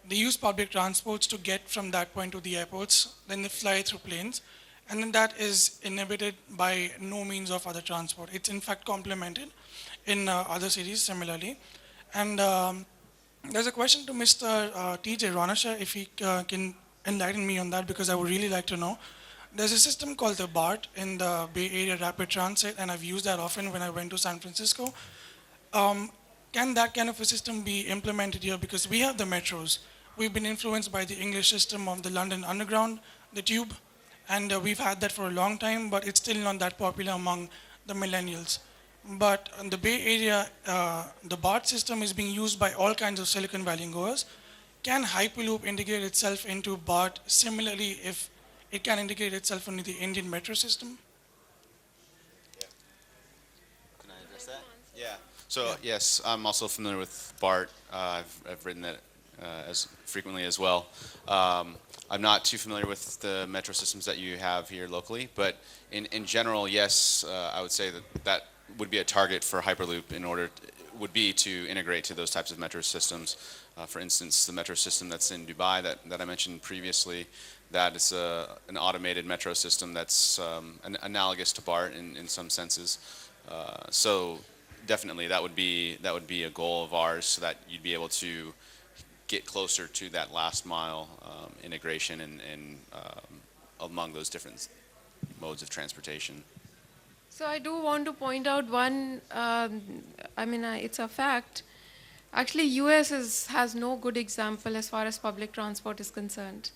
they use public transports to get from that point to the airports, then they fly through planes. And then that is inhibited by no means of other transport. It's in fact complemented in other cities similarly. And there's a question to Mr. TJ Ronacher, if he can enlighten me on that, because I would really like to know. There's a system called the BART in the Bay Area Rapid Transit, and I've used that often when I went to San Francisco. Can that kind of a system be implemented here? Because we have the metros. We've been influenced by the English system of the London Underground, the tube. And we've had that for a long time, but it's still not that popular among the millennials. But in the Bay Area, the BART system is being used by all kinds of Silicon Valley goers. Can Hyperloop integrate itself into BART similarly if it can integrate itself into the Indian metro system? Yeah. Can I address that? Yeah. So yes, I'm also familiar with BART. I've written that as frequently as well. I'm not too familiar with the metro systems that you have here locally, but in general, yes, I would say that would be a target for Hyperloop would be to integrate to those types of metro systems. For instance, the metro system that's in Dubai that I mentioned previously, that is an automated metro system that's analogous to BART in some senses. So definitely that would be a goal of ours, so that you'd be able to get closer to that last mile integration and among those different modes of transportation. So I do want to point out one, it's a fact. Actually, US has no good example as far as public transport is concerned.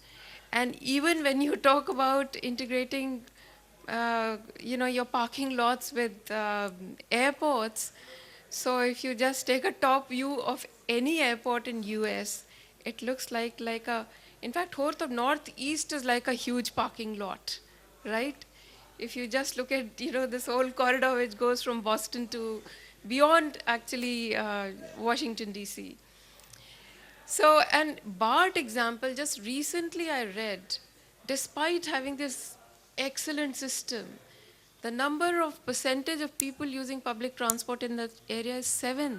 And even when you talk about integrating, your parking lots with airports, so if you just take a top view of any airport in US, it looks like in fact, northeast is like a huge parking lot, right? If you just look at, this whole corridor which goes from Boston to beyond actually Washington, DC. So, and BART example, just recently I read, despite having this excellent system, the number of percentage of people using public transport in that area is 7%.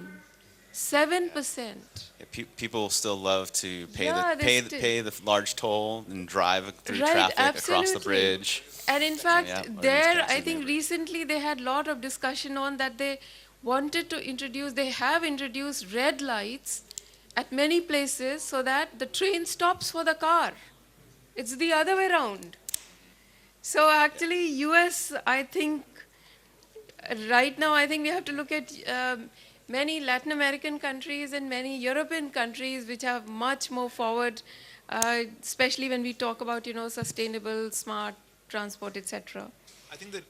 Yeah, people still love to pay the large toll and drive through traffic across the bridge. And in fact, I think recently they had a lot of discussion on that they wanted to introduce, they have introduced red lights at many places so that the train stops for the car. It's the other way around. So actually US, I think, right now, I think we have to look at many Latin American countries and many European countries which are much more forward, especially when we talk about, sustainable, smart transport, etc. I think the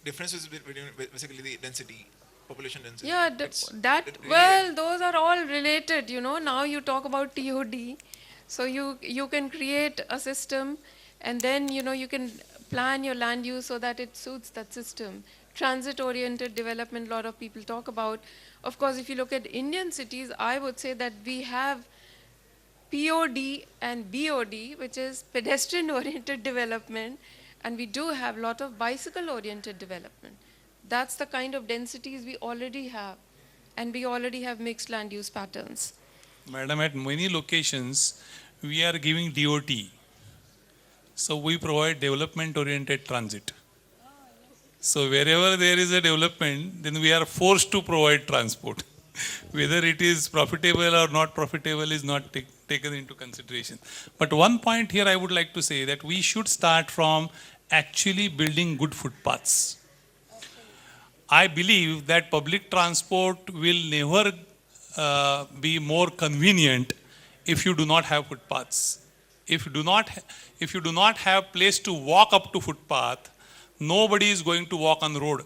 difference is between basically the density, population density. Yeah, well, those are all related, Now you talk about TOD. So you can create a system and then, you can plan your land use so that it suits that system. Transit-oriented development, a lot of people talk about. Of course, if you look at Indian cities, I would say that we have POD and BOD, which is pedestrian-oriented development, and we do have a lot of bicycle-oriented development. That's the kind of densities we already have, and we already have mixed land use patterns. Madam, at many locations, we are giving DOT. So we provide development-oriented transit. So wherever there is a development, then we are forced to provide transport. Whether it is profitable or not profitable is not taken into consideration. But one point here I would like to say that we should start from actually building good footpaths. I believe that public transport will never be more convenient if you do not have footpaths. If you do not have place to walk up to footpath, nobody is going to walk on the road.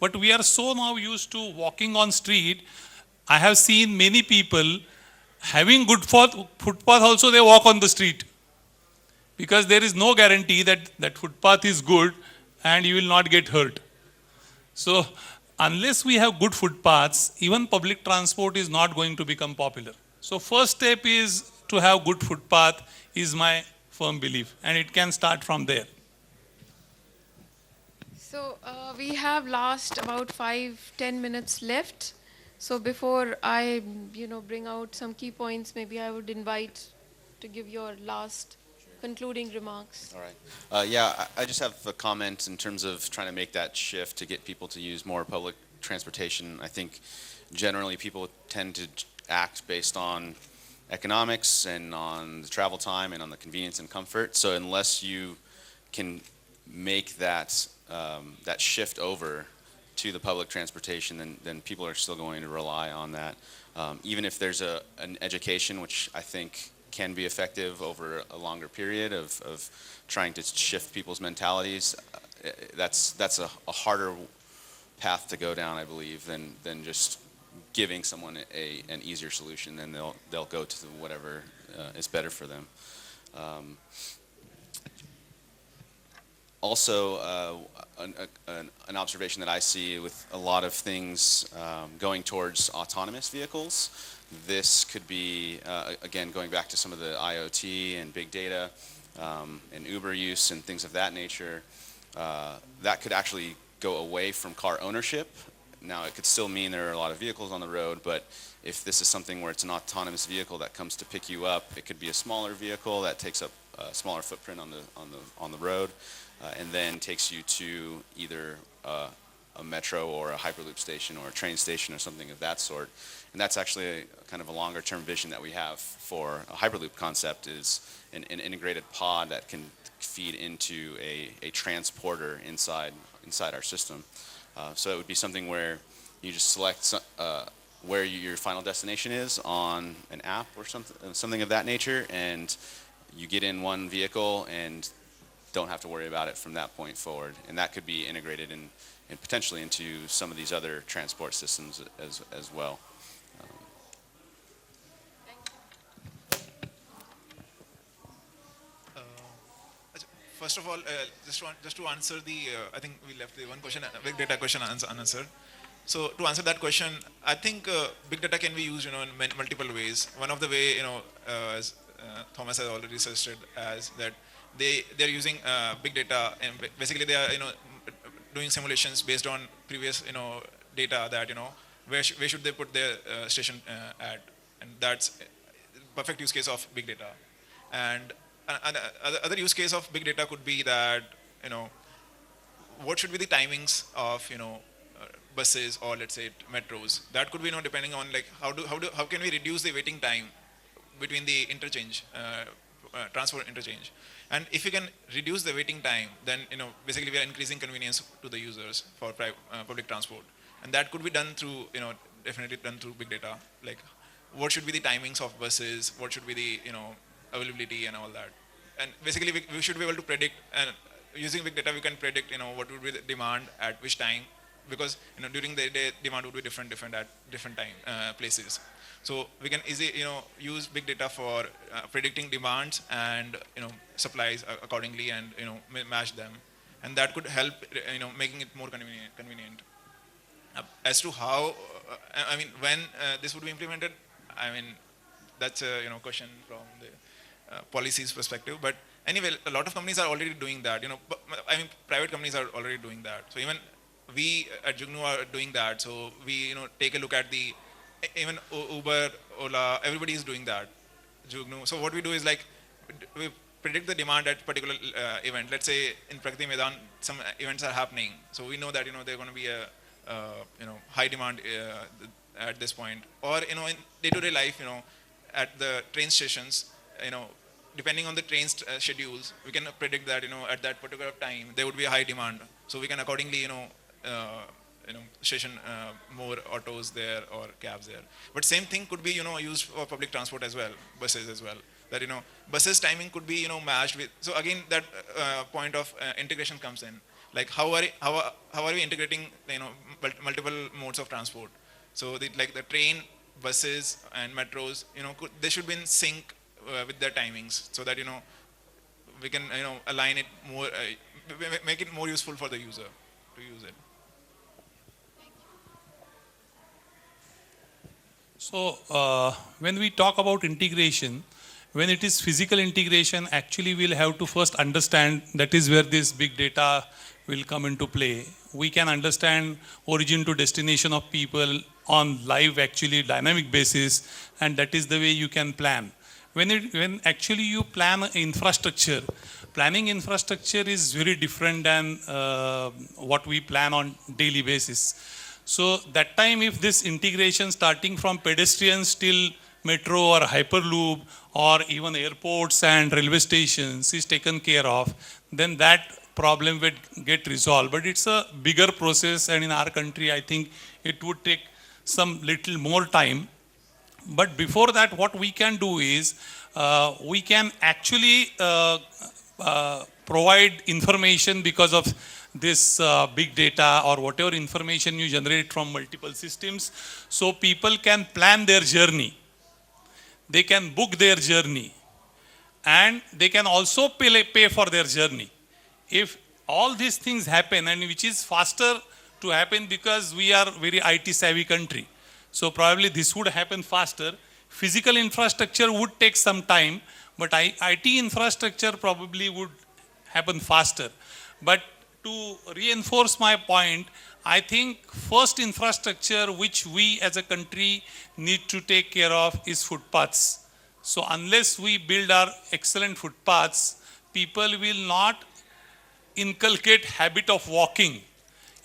But we are so now used to walking on street. I have seen many people having good footpath also, they walk on the street. Because there is no guarantee that that footpath is good and you will not get hurt. So unless we have good footpaths, even public transport is not going to become popular. So first step is to have good footpath is my firm belief, and it can start from there. So we have last about 5-10 minutes left. So before I, bring out some key points, maybe I would invite to give your last concluding remarks. All right. Yeah, I just have a comment in terms of trying to make that shift to get people to use more public transportation. I think generally people tend to act based on economics and on the travel time and on the convenience and comfort. So unless you can make that that shift over to the public transportation, then people are still going to rely on that. Even if there's an education, which I think can be effective over a longer period of trying to shift people's mentalities, that's a harder path to go down, I believe, than just giving someone an easier solution. Then they'll go to whatever is better for them. Also, an observation that I see with a lot of things going towards autonomous vehicles, this could be, again, going back to some of the IoT and big data and Uber use and things of that nature, that could actually go away from car ownership. Now, it could still mean there are a lot of vehicles on the road, but if this is something where it's an autonomous vehicle that comes to pick you up, it could be a smaller vehicle that takes up a smaller footprint on the road, and then takes you to either a metro or a Hyperloop station or a train station or something of that sort. And that's actually a kind of a longer term vision that we have for a Hyperloop concept, is an integrated pod that can feed into a transporter inside our system. So it would be something where you just select where your final destination is on an app or something of that nature, and you get in one vehicle and don't have to worry about it from that point forward. And that could be integrated and potentially into some of these other transport systems as well. First of all, just to answer I think we left the one question, big data question unanswered. So to answer that question, I think big data can be used, in multiple ways. One of the way, as Thomas has already suggested, as that they're using big data, and basically they are, doing simulations based on previous, data that, where should they put their station at, and that's a perfect use case of big data. And other use case of big data could be that, what should be the timings of, buses or let's say metros. That could be, depending on like how can we reduce the waiting time between the interchange transport interchange. And if you can reduce the waiting time, then basically we are increasing convenience to the users for public transport. And that could be done through, definitely done through big data. Like, what should be the timings of buses? What should be the, availability and all that? And basically, we should be able to predict. And using big data, we can predict, what would be the demand at which time, because during the day demand would be different at different time places. So we can easily, use big data for predicting demands and supplies accordingly, and match them, and that could help making it more convenient. As to how, I mean, when this would be implemented, I mean, that's a question from the policies perspective. But anyway, a lot of companies are already doing that. I mean, private companies are already doing that. So even we at Jugnoo are doing that. So we take a look at the even Uber, Ola, everybody is doing that. Jugnoo. So what we do is like we predict the demand at particular event. Let's say in Pragati Maidan, some events are happening. So we know that they're going to be a high demand at this point. Or in day-to-day life, at the train stations, depending on the train schedules, we can predict that at that particular time there would be a high demand. So we can accordingly station more autos there or cabs there. But same thing could be used for public transport as well, buses as well. That buses timing could be matched with. So again, that point of integration comes in. Like how are we integrating multiple modes of transport? So like the train, buses, and metros, they should be in sync with their timings, so that we can align it more, make it more useful for the user to use it. So when we talk about integration, when it is physical integration, actually we'll have to first understand, that is where this big data will come into play. We can understand origin to destination of people on live, actually dynamic basis, and that is the way you can plan. When actually you plan infrastructure, planning infrastructure is very different than what we plan on daily basis. So that time, if this integration starting from pedestrians till metro or Hyperloop or even airports and railway stations is taken care of, then that problem would get resolved. But it's a bigger process, and in our country, I think it would take some little more time. But before that, what we can do is, we can actually provide information because of this big data or whatever information you generate from multiple systems. So people can plan their journey. They can book their journey. And they can also pay for their journey. If all these things happen, and which is faster to happen because we are very IT savvy country. So probably this would happen faster. Physical infrastructure would take some time, but IT infrastructure probably would happen faster. But to reinforce my point, I think first infrastructure which we as a country need to take care of is footpaths. So unless we build our excellent footpaths, people will not inculcate habit of walking.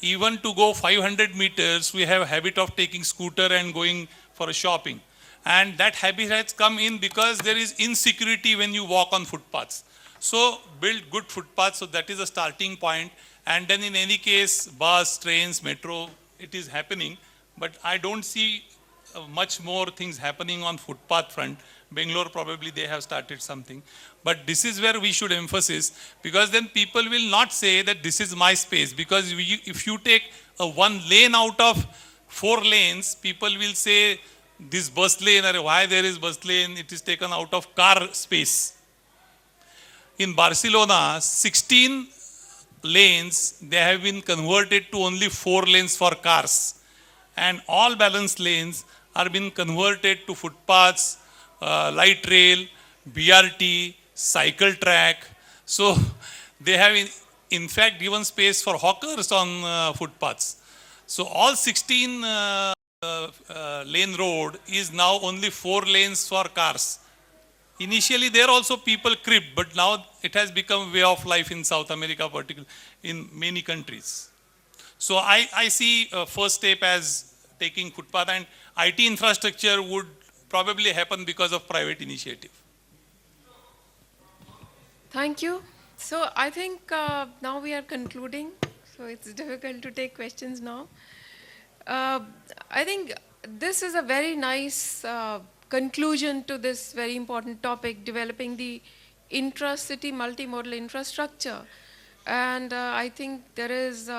Even to go 500 meters, we have a habit of taking scooter and going for a shopping. And that habit has come in because there is insecurity when you walk on footpaths. So build good footpaths, so that is a starting point. And then in any case, bus, trains, metro, it is happening. But I don't see much more things happening on footpath front. Bangalore, probably they have started something. But this is where we should emphasize, because then people will not say that this is my space. Because if you take a one lane out of 4 lanes, people will say this bus lane, or why there is bus lane, it is taken out of car space. In Barcelona, 16 lanes, they have been converted to only 4 lanes for cars. And all balanced lanes are being converted to footpaths, light rail, BRT, cycle track. So they have in fact given space for hawkers on footpaths. So all 16 lane road is now only 4 lanes for cars. Initially there also people cribbed, but now it has become way of life in South America, particularly in many countries. So I see first step as taking footpath, and IT infrastructure would probably happen because of private initiative. Thank you. So I think now we are concluding, so it's difficult to take questions now. Uh, I think this is a very nice conclusion to this very important topic, developing the intra-city multimodal infrastructure. And I think there is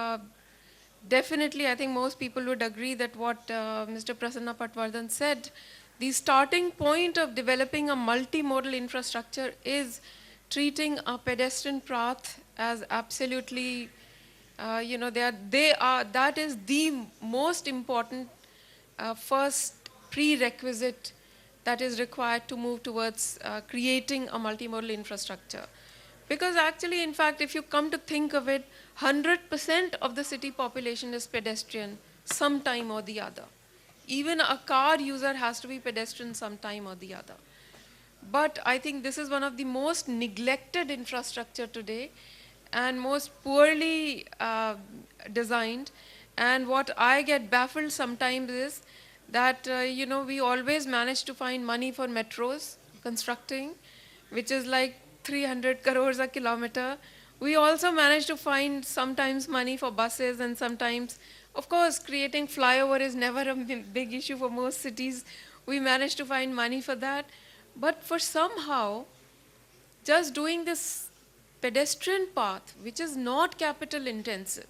definitely, I think most people would agree that what Mr. Prasanna Patwardhan said, the starting point of developing a multimodal infrastructure is treating a pedestrian path as absolutely, that is the most important first prerequisite that is required to move towards creating a multimodal infrastructure. Because actually, in fact, if you come to think of it, 100% of the city population is pedestrian sometime or the other. Even a car user has to be pedestrian sometime or the other. But I think this is one of the most neglected infrastructure today and most poorly designed. And what I get baffled sometimes is that, we always manage to find money for metros constructing, which is like 300 crores a kilometer. We also manage to find sometimes money for buses, and sometimes, of course, creating flyover is never a big issue for most cities. We manage to find money for that. But for somehow, just doing this pedestrian path, which is not capital intensive,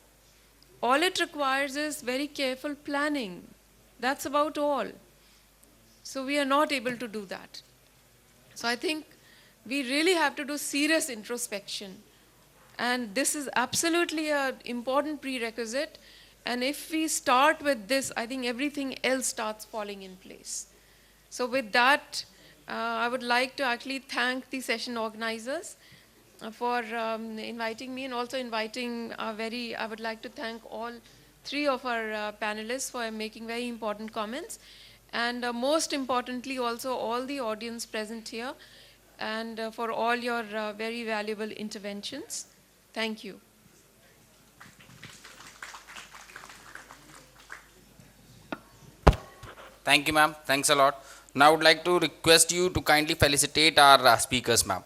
all it requires is very careful planning. That's about all. So we are not able to do that. So I think we really have to do serious introspection. And this is absolutely an important prerequisite. And if we start with this, I think everything else starts falling in place. So with that, I would like to actually thank the session organizers for inviting me, and also inviting I would like to thank all three of our panelists for making very important comments. And most importantly, also all the audience present here, and for all your very valuable interventions. Thank you. Thank you, ma'am. Thanks a lot. Now I would like to request you to kindly felicitate our speakers, ma'am.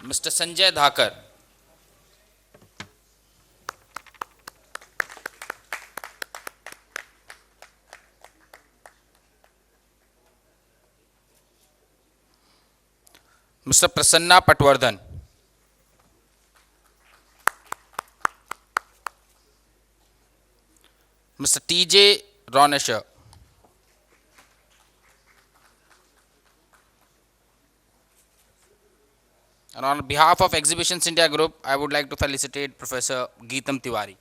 Mr. Sanjay Dhakar. Mr. Prasanna Patwardhan. Mr. T.J. Ronacher. And on behalf of Exhibitions India Group, I would like to felicitate Professor Geetam Tiwari.